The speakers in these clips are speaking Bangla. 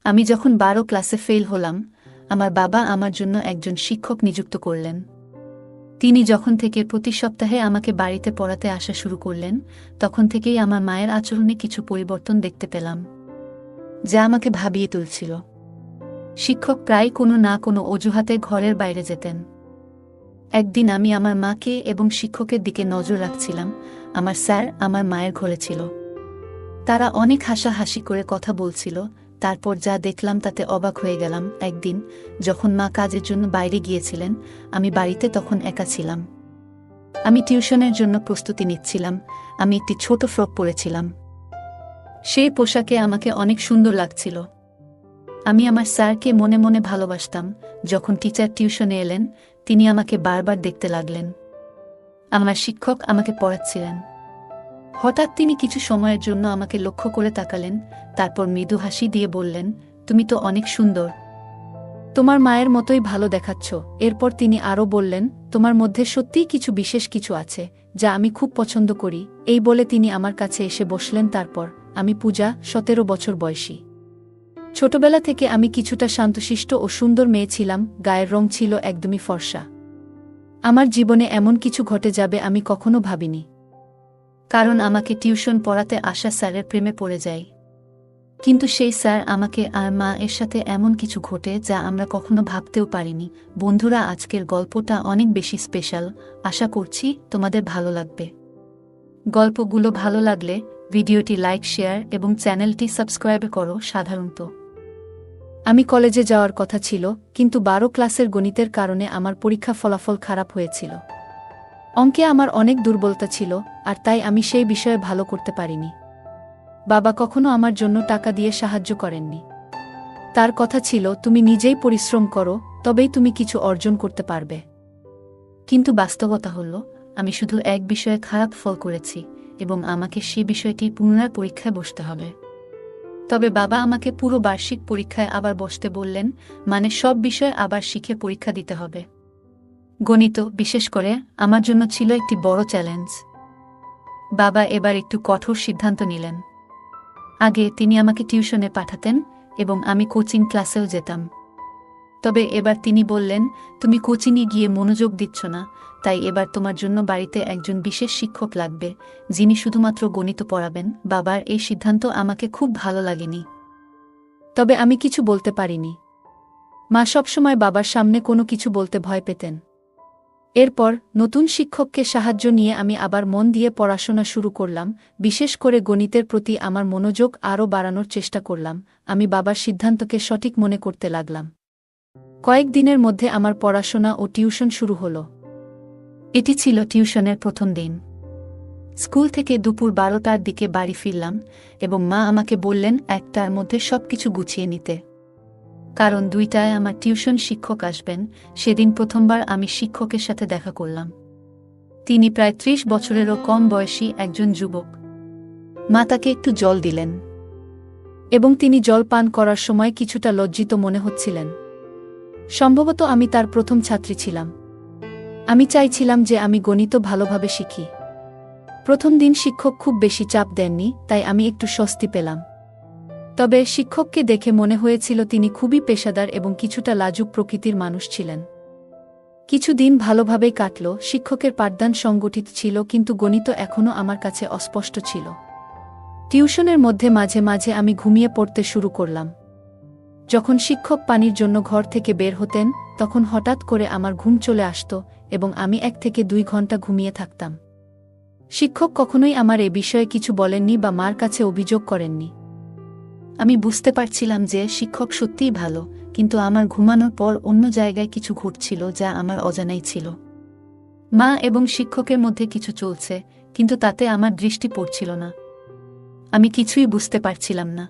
আমি যখন 12 ক্লাসে ফেল হলাম, আমার বাবা আমার জন্য একজন শিক্ষক নিযুক্ত করলেন। তিনি যখন থেকে প্রতি সপ্তাহে আমাকে বাড়িতে পড়াতে আসা শুরু করলেন, তখন থেকেই আমার মায়ের আচরণে কিছু পরিবর্তন দেখতে পেলাম, যা আমাকে ভাবিয়ে তুলছিল। শিক্ষক প্রায় কোনো না কোনো অজুহাতে ঘরের বাইরে যেতেন। একদিন আমি আমার মাকে এবং শিক্ষকের দিকে নজর রাখছিলাম। আমার স্যার আমার মায়ের ঘরে ছিল। তারা অনেক হাসাহাসি করে কথা বলছিল। তারপর যা দেখলাম তাতে অবাক হয়ে গেলাম। একদিন যখন মা কাজের জন্য বাইরে গিয়েছিলেন, আমি বাড়িতে তখন একা ছিলাম। আমি টিউশনের জন্য প্রস্তুতি নিচ্ছিলাম। আমি একটি ছোট ফ্রক পরেছিলাম। সেই পোশাকে আমাকে অনেক সুন্দর লাগছিল। আমি আমার স্যারকে মনে মনে ভালোবাসতাম। যখন টিচার টিউশনে এলেন, তিনি আমাকে বারবার দেখতে লাগলেন। আমার শিক্ষক আমাকে পড়াচ্ছিলেন। হঠাৎ তিনি কিছু সময়ের জন্য আমাকে লক্ষ্য করে তাকালেন, তারপর মৃদু হাসি দিয়ে বললেন, তুমি তো অনেক সুন্দর। তোমার মায়ের মতোই ভালো দেখাচ্ছ। এরপর তিনি আরও বললেন, তোমার মধ্যে সত্যিই কিছু বিশেষ কিছু আছে, যা আমি খুব পছন্দ করি। এই বলে তিনি আমার কাছে এসে বসলেন। তারপর আমি পূজা, 17 বছর বয়সী। ছোটবেলা থেকে আমি কিছুটা শান্তশিষ্ট ও সুন্দর মেয়ে ছিলাম। গায়ের রং ছিল একদমই ফর্সা। আমার জীবনে এমন কিছু ঘটে যাবে আমি কখনো ভাবিনি। কারণ আমাকে টিউশন পড়াতে আসা স্যারের প্রেমে পড়ে যাই। কিন্তু সেই স্যার আমাকে আর মা এর সাথে এমন কিছু ঘটে যা আমরা কখনো ভাবতেও পারিনি। বন্ধুরা, আজকের গল্পটা অনেক বেশি স্পেশাল। আশা করছি তোমাদের ভালো লাগবে। গল্পগুলো ভালো লাগলে ভিডিওটি লাইক, শেয়ার এবং চ্যানেলটি সাবস্ক্রাইব করো। সাধারণত আমি কলেজে যাওয়ার কথা ছিল, কিন্তু 12 ক্লাসের গণিতের কারণে আমার পরীক্ষা ফলাফল খারাপ হয়েছিল। অঙ্কে আমার অনেক দুর্বলতা ছিল, আর তাই আমি সেই বিষয়ে ভালো করতে পারিনি। বাবা কখনো আমার জন্য টাকা দিয়ে সাহায্য করেননি। তার কথা ছিল, তুমি নিজেই পরিশ্রম করো, তবেই তুমি কিছু অর্জন করতে পারবে। কিন্তু বাস্তবতা হল, আমি শুধু এক বিষয়ে খারাপ ফল করেছি এবং আমাকে সেই বিষয়টি পুনরায় পরীক্ষায় বসতে হবে। তবে বাবা আমাকে পুরো বার্ষিক পরীক্ষায় আবার বসতে বললেন, মানে সব বিষয় আবার শিখে পরীক্ষা দিতে হবে। গণিত বিশেষ করে আমার জন্য ছিল একটি বড় চ্যালেঞ্জ। বাবা এবার একটু কঠোর সিদ্ধান্ত নিলেন। আগে তিনি আমাকে টিউশনে পাঠাতেন এবং আমি কোচিং ক্লাসেও যেতাম। তবে এবার তিনি বললেন, তুমি কোচিংয়ে গিয়ে মনোযোগ দিচ্ছ না, তাই এবার তোমার জন্য বাড়িতে একজন বিশেষ শিক্ষক লাগবে, যিনি শুধুমাত্র গণিত পড়াবেন। বাবার এই সিদ্ধান্ত আমাকে খুব ভালো লাগেনি। তবে আমি কিছু বলতে পারিনি। মা সবসময় বাবার সামনে কোনো কিছু বলতে ভয় পেতেন। এরপর নতুন শিক্ষককে সাহায্য নিয়ে আমি আবার মন দিয়ে পড়াশোনা শুরু করলাম। বিশেষ করে গণিতের প্রতি আমার মনোযোগ আরও বাড়ানোর চেষ্টা করলাম। আমি বাবার সিদ্ধান্তকে সঠিক মনে করতে লাগলাম। কয়েকদিনের মধ্যে আমার পড়াশোনা ও টিউশন শুরু হলো। এটি ছিল টিউশনের প্রথম দিন। স্কুল থেকে দুপুর 12টার দিকে বাড়ি ফিরলাম এবং মা আমাকে বললেন 1টার মধ্যে সবকিছু গুছিয়ে নিতে, কারণ 2টায় আমার টিউশন শিক্ষক আসবেন। সেদিন প্রথমবার আমি শিক্ষকের সাথে দেখা করলাম। তিনি প্রায় 30 বছরেরও কম বয়সী একজন যুবক। মা তাকে একটু জল দিলেন এবং তিনি জল পান করার সময় কিছুটা লজ্জিত মনে হচ্ছিলেন। সম্ভবত আমি তার প্রথম ছাত্রী ছিলাম। আমি চাইছিলাম যে আমি গণিত ভালোভাবে শিখি। প্রথম দিন শিক্ষক খুব বেশি চাপ দেননি, তাই আমি একটু স্বস্তি পেলাম। তবে শিক্ষককে দেখে মনে হয়েছিল তিনি খুবই পেশাদার এবং কিছুটা লাজুক প্রকৃতির মানুষ ছিলেন। কিছুদিন ভালোভাবেই কাটল। শিক্ষকের পাঠদান সংগঠিত ছিল, কিন্তু গণিত এখনও আমার কাছে অস্পষ্ট ছিল। টিউশনের মধ্যে মাঝে মাঝে আমি ঘুমিয়ে পড়তে শুরু করলাম। যখন শিক্ষক পানির জন্য ঘর থেকে বের হতেন, তখন হঠাৎ করে আমার ঘুম চলে আসত এবং আমি 1 থেকে 2 ঘন্টা ঘুমিয়ে থাকতাম। শিক্ষক কখনোই আমার এ বিষয়ে কিছু বলেননি বা মার কাছে অভিযোগ করেননি। আমি বুঝতে পারছিলাম যে শিক্ষক সত্যিই ভালো, কিন্তু আমার ঘুমানোর পর অন্য জায়গায় কিছু ঘটছিল যা আমার অজানাই ছিল। মা এবং শিক্ষকের মধ্যে কিছু চলছে, কিন্তু তাতে আমার দৃষ্টি পড়ছিল না। আমি কিছুই বুঝতে পারছিলাম না।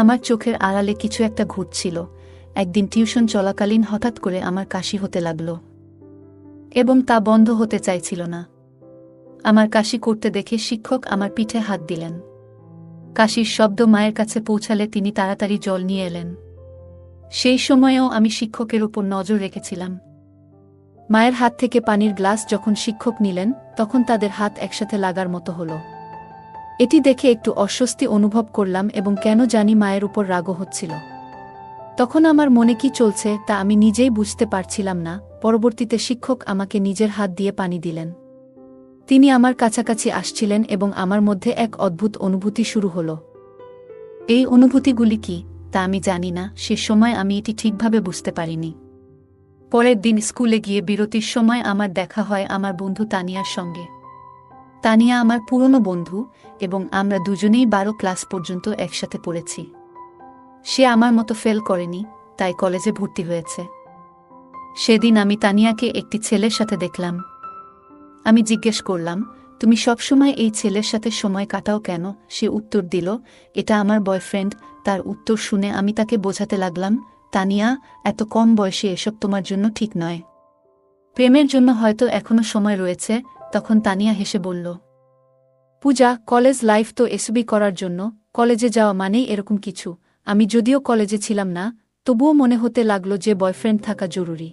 আমার চোখের আড়ালে কিছু একটা ঘটছিল। একদিন টিউশন চলাকালীন হঠাৎ করে আমার কাশি হতে লাগল এবং তা বন্ধ হতে চাইছিল না। আমার কাশি করতে দেখে শিক্ষক আমার পিঠে হাত দিলেন। কাশির শব্দ মায়ের কাছে পৌঁছালে তিনি তাড়াতাড়ি জল নিয়ে এলেন। সেই সময়েও আমি শিক্ষকের উপর নজর রেখেছিলাম। মায়ের হাত থেকে পানির গ্লাস যখন শিক্ষক নিলেন, তখন তাদের হাত একসাথে লাগার মতো হল। এটি দেখে একটু অস্বস্তি অনুভব করলাম এবং কেন জানি মায়ের উপর রাগও হচ্ছিল। তখন আমার মনে কি চলছে তা আমি নিজেই বুঝতে পারছিলাম না। পরবর্তীতে শিক্ষক আমাকে নিজের হাত দিয়ে পানি দিলেন। তিনি আমার কাছাকাছি আসছিলেন এবং আমার মধ্যে এক অদ্ভুত অনুভূতি শুরু হলো। এই অনুভূতিগুলি কি তা আমি জানি না, সে সময় আমি এটি ঠিকভাবে বুঝতে পারিনি। পরের দিন স্কুলে গিয়ে বিরতির সময় আমার দেখা হয় আমার বন্ধু তানিয়ার সঙ্গে। তানিয়া আমার পুরনো বন্ধু এবং আমরা দুজনেই 12 ক্লাস পর্যন্ত একসাথে পড়েছি। সে আমার মতো ফেল করেনি, তাই কলেজে ভর্তি হয়েছে। সেদিন আমি তানিয়াকে একটি ছেলের সাথে দেখলাম। আমি জিজ্ঞেস করলাম, তুমি সবসময় এই ছেলের সাথে সময় কাটাও কেন? সে উত্তর দিল, এটা আমার বয়ফ্রেন্ড। তার উত্তর শুনে আমি তাকে বোঝাতে লাগলাম, তানিয়া, এত কম বয়সে এসব তোমার জন্য ঠিক নয়। প্রেমের জন্য হয়তো এখনো সময় রয়েছে। তখন তানিয়া হেসে বলল, পূজা, কলেজ লাইফ তো এসবই করার জন্য। কলেজে যাওয়া মানেই এরকম কিছু। আমি যদিও কলেজে ছিলাম না, তবুও মনে হতে লাগলো যে বয়ফ্রেন্ড থাকা জরুরি।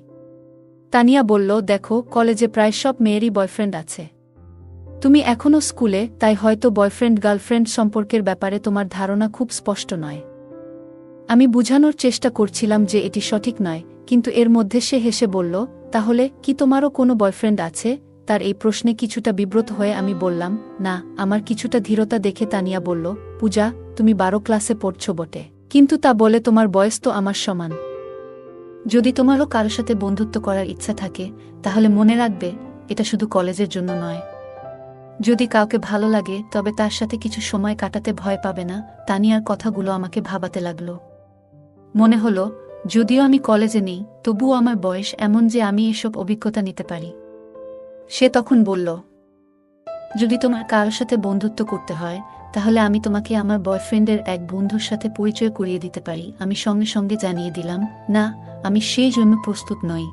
তানিয়া বলল, দেখো, কলেজে প্রায় সব মেয়েরই বয়ফ্রেন্ড আছে। তুমি এখনও স্কুলে, তাই হয়তো বয়ফ্রেন্ড গার্লফ্রেন্ড সম্পর্কের ব্যাপারে তোমার ধারণা খুব স্পষ্ট নয়। আমি বুঝানোর চেষ্টা করছিলাম যে এটি সঠিক নয়, কিন্তু এর মধ্যে সে হেসে বলল, তাহলে কি তোমারও কোনো বয়ফ্রেন্ড আছে? তার এই প্রশ্নে কিছুটা বিব্রত হয়ে আমি বললাম, না। আমার কিছুটা ধীরতা দেখে তানিয়া বলল, পূজা, তুমি 12 ক্লাসে পড়ছ বটে, কিন্তু তা বলে তোমার বয়স তো আমার সমান। যদি তোমারও কারো সাথে বন্ধুত্ব করার ইচ্ছা থাকে, তাহলে মনে রাখবে, এটা শুধু কলেজের জন্য নয়। যদি কাউকে ভালো লাগে তবে তার সাথে কিছু সময় কাটাতে ভয় পাবে না। তানিয়ার কথাগুলো আমাকে ভাবাতে লাগল। মনে হলো, যদিও আমি কলেজে নেই, তবুও আমার বয়স এমন যে আমি এসব অভিজ্ঞতা নিতে পারি। সে তখন বলল, যদি তোমার কারো সাথে বন্ধুত্ব করতে হয়, তাহলে আমি তোমাকে আমার বয়ফ্রেন্ডের এক বন্ধুর সাথে পরিচয় করিয়ে দিতে পারি। আমি সঙ্গে সঙ্গে জানিয়ে দিলাম, না, আমি সেই জন্য প্রস্তুত নই।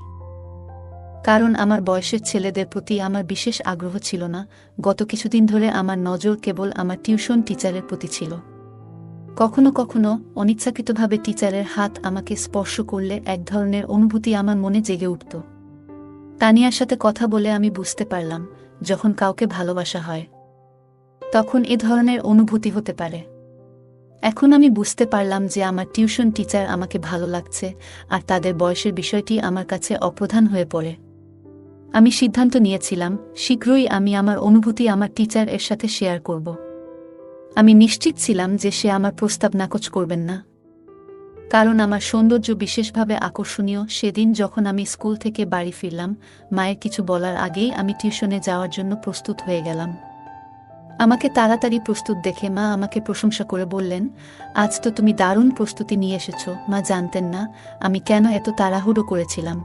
কারণ আমার বয়সের ছেলেদের প্রতি আমার বিশেষ আগ্রহ ছিল না। গত কিছুদিন ধরে আমার নজর কেবল আমার টিউশন টিচারের প্রতি ছিল। কখনো কখনো অনিচ্ছাকৃতভাবে টিচারের হাত আমাকে স্পর্শ করলে এক ধরনের অনুভূতি আমার মনে জেগে উঠত। তানিয়ার সাথে কথা বলে আমি বুঝতে পারলাম, যখন কাউকে ভালোবাসা হয় তখন এ ধরনের অনুভূতি হতে পারে। এখন আমি বুঝতে পারলাম যে আমার টিউশন টিচার আমাকে ভালো লাগছে, আর তাদের বয়সের বিষয়টি আমার কাছে অপ্রধান হয়ে পড়ে। আমি সিদ্ধান্ত নিয়েছিলাম, শীঘ্রই আমি আমার অনুভূতি আমার টিচার এর সাথে শেয়ার করব। আমি নিশ্চিত ছিলাম যে সে আমার প্রস্তাব নাকচ করবেন না, কারণ আমার সৌন্দর্য বিশেষভাবে আকর্ষণীয়। সেদিন যখন আমি স্কুল থেকে বাড়ি ফিরলাম, মায়ের কিছু বলার আগেই আমি টিউশনে যাওয়ার জন্য প্রস্তুত হয়ে গেলাম। আমাকে তাড়াতাড়ি প্রস্তুত দেখে মা আমাকে প্রশংসা করে বললেন, আজ তো তুমি দারুণ প্রস্তুতি নিয়ে এসেছ। মা জানতেন না আমি কেন এত তাড়াহুড়ো করেছিলাম।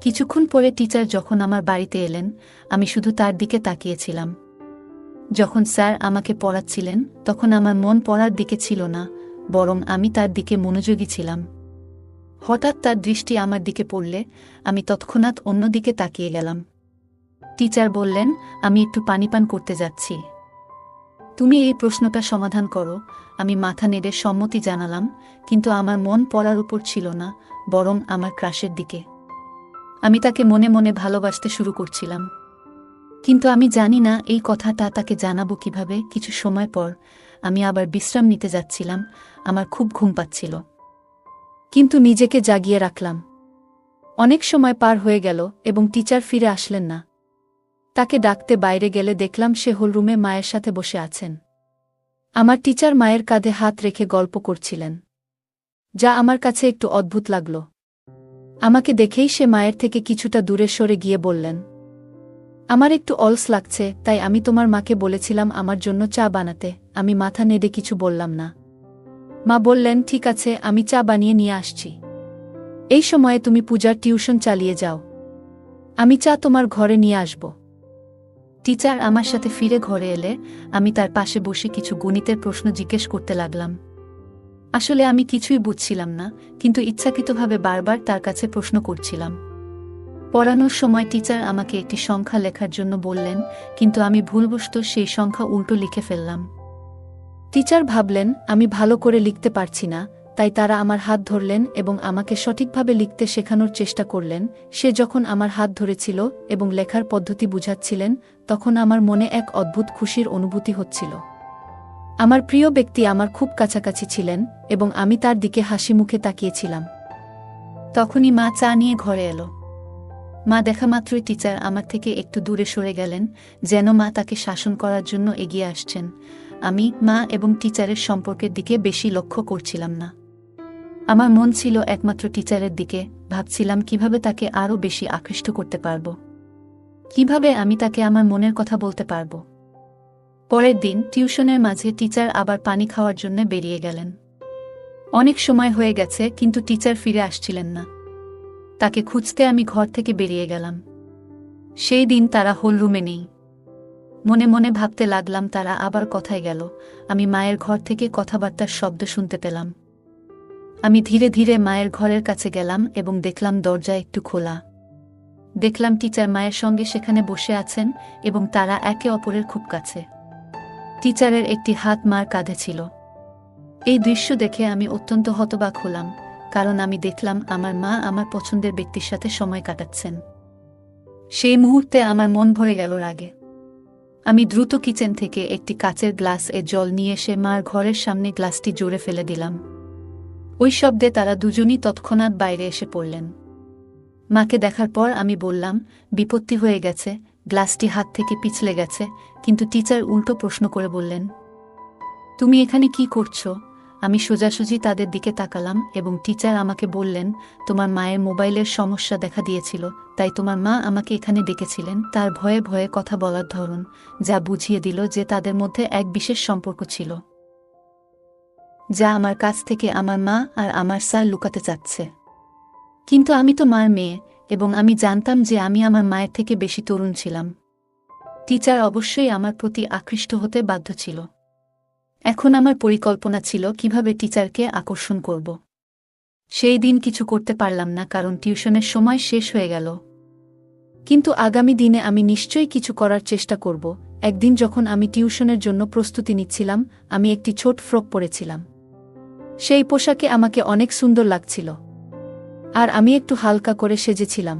কিছুক্ষণ পরে টিচার যখন আমার বাড়িতে এলেন, আমি শুধু তার দিকে তাকিয়েছিলাম। যখন স্যার আমাকে পড়াচ্ছিলেন, তখন আমার মন পড়ার দিকে ছিল না, বরং আমি তার দিকে মনোযোগী ছিলাম। হঠাৎ তার দৃষ্টি আমার দিকে পড়লে আমি তৎক্ষণাৎ অন্যদিকে তাকিয়ে গেলাম। টিচার বললেন, আমি একটু পানি পান করতে যাচ্ছি, তুমি এই প্রশ্নটা সমাধান করো। আমি মাথা নেড়ে সম্মতি জানালাম, কিন্তু আমার মন পড়ার উপর ছিল না, বরং আমার ক্রাশের দিকে। আমি তাকে মনে মনে ভালোবাসতে শুরু করছিলাম, কিন্তু আমি জানি না এই কথাটা তাকে জানাবো কিভাবে। কিছু সময় পর আমি আবার বিশ্রাম নিতে যাচ্ছিলাম। আমার খুব ঘুম পাচ্ছিল, কিন্তু নিজেকে জাগিয়ে রাখলাম। অনেক সময় পার হয়ে গেল এবং টিচার ফিরে আসলেন না। তাকে ডাকতে বাইরে গেলে দেখলাম সে হলরুমে মায়ের সাথে বসে আছেন। আমার টিচার মায়ের কাঁধে হাত রেখে গল্প করছিলেন, যা আমার কাছে একটু অদ্ভুত লাগল। আমাকে দেখেই সে মায়ের থেকে কিছুটা দূরে সরে গিয়ে বললেন, আমার একটু অলস লাগছে, তাই আমি তোমার মাকে বলেছিলাম আমার জন্য চা বানাতে। আমি মাথা নেড়ে কিছু বললাম না। মা বললেন, ঠিক আছে, আমি চা বানিয়ে নিয়ে আসছি। এই সময়ে তুমি পূজার টিউশন চালিয়ে যাও, আমি চা তোমার ঘরে নিয়ে আসব। টিচার আমার সাথে ফিরে ঘরে এলে আমি তার পাশে বসে কিছু গণিতের প্রশ্ন জিজ্ঞেস করতে লাগলাম। আসলে আমি কিছুই বুঝছিলাম না, কিন্তু ইচ্ছাকৃতভাবে বারবার তার কাছে প্রশ্ন করছিলাম। পড়ানোর সময় টিচার আমাকে একটি সংখ্যা লেখার জন্য বললেন, কিন্তু আমি ভুলবশত সেই সংখ্যা উল্টো লিখে ফেললাম। টিচার ভাবলেন আমি ভালো করে লিখতে পারছি না, তাই তারা আমার হাত ধরলেন এবং আমাকে সঠিকভাবে লিখতে শেখানোর চেষ্টা করলেন। সে যখন আমার হাত ধরেছিল এবং লেখার পদ্ধতি বুঝাচ্ছিলেন, তখন আমার মনে এক অদ্ভুত খুশির অনুভূতি হচ্ছিল। আমার প্রিয় ব্যক্তি আমার খুব কাছাকাছি ছিলেন এবং আমি তার দিকে হাসি মুখে তাকিয়েছিলাম। তখনই মা চা নিয়ে ঘরে এলো। মা দেখা মাত্রই টিচার আমার থেকে একটু দূরে সরে গেলেন, যেন মা তাকে শাসন করার জন্য এগিয়ে আসছেন। আমি মা এবং টিচারের সম্পর্কের দিকে বেশি লক্ষ্য করছিলাম না। আমার মন ছিল একমাত্র টিচারের দিকে। ভাবছিলাম কিভাবে তাকে আরও বেশি আকৃষ্ট করতে পারব, কিভাবে আমি তাকে আমার মনের কথা বলতে পারব। পরের দিন টিউশনের মাঝে টিচার আবার পানি খাওয়ার জন্য বেরিয়ে গেলেন। অনেক সময় হয়ে গেছে, কিন্তু টিচার ফিরে আসছিলেন না। তাকে খুঁজতে আমি ঘর থেকে বেরিয়ে গেলাম। সেই দিন তারা হোল রুমে নেই। মনে মনে ভাবতে লাগলাম তারা আবার কোথায় গেল। আমি মায়ের ঘর থেকে কথাবার্তার শব্দ শুনতে পেলাম। আমি ধীরে ধীরে মায়ের ঘরের কাছে গেলাম এবং দেখলাম দরজা একটু খোলা। দেখলাম টিচার মায়ের সঙ্গে সেখানে বসে আছেন এবং তারা একে অপরের খুব কাছে। টিচারের একটি হাত মার কাঁধে ছিল। এই দৃশ্য দেখে আমি অত্যন্ত হতবাক হলাম, কারণ আমি দেখলাম আমার মা আমার পছন্দের ব্যক্তির সাথে সময় কাটাচ্ছেন। সেই মুহূর্তে আমার মন ভরে গেল রাগে। আমি দ্রুত কিচেন থেকে একটি কাচের গ্লাস জল নিয়ে এসে মার ঘরের সামনে গ্লাসটি জোরে ফেলে দিলাম। ওই শব্দে তারা দুজনই তৎক্ষণাৎ বাইরে এসে পড়লেন। মাকে দেখার পর আমি বললাম, বিপত্তি হয়ে গেছে, গ্লাসটি হাত থেকে পিছলে গেছে। কিন্তু টিচার উল্টো প্রশ্ন করে বললেন, তুমি এখানে কি করছো? আমি সোজাসুজি তাদের দিকে তাকালাম এবং টিচার আমাকে বললেন, তোমার মায়ের মোবাইলের সমস্যা দেখা দিয়েছিল, তাই তোমার মা আমাকে এখানে ডেকেছিলেন। তার ভয়ে ভয়ে কথা বলার ধরন যা বুঝিয়ে দিল যে তাদের মধ্যে এক বিশেষ সম্পর্ক ছিল, যা আমার কাছ থেকে আমার মা আর আমার স্যার লুকাতে চাচ্ছে। কিন্তু আমি তো মার মেয়ে এবং আমি জানতাম যে আমি আমার মায়ের থেকে বেশি তরুণ ছিলাম। টিচার অবশ্যই আমার প্রতি আকৃষ্ট হতে বাধ্য ছিল। এখন আমার পরিকল্পনা ছিল কিভাবে টিচারকে আকর্ষণ করব। সেই দিন কিছু করতে পারলাম না, কারণ টিউশনের সময় শেষ হয়ে গেল। কিন্তু আগামী দিনে আমি নিশ্চয়ই কিছু করার চেষ্টা করব। একদিন যখন আমি টিউশনের জন্য প্রস্তুতি নিচ্ছিলাম, আমি একটি ছোট ফ্রক পরেছিলাম। সেই পোশাকে আমাকে অনেক সুন্দর লাগছিল, আর আমি একটু হালকা করে সেজেছিলাম।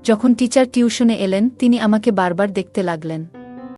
যখন টিচার টিউশনে এলেন, তিনি আমাকে বারবার দেখতে লাগলেন।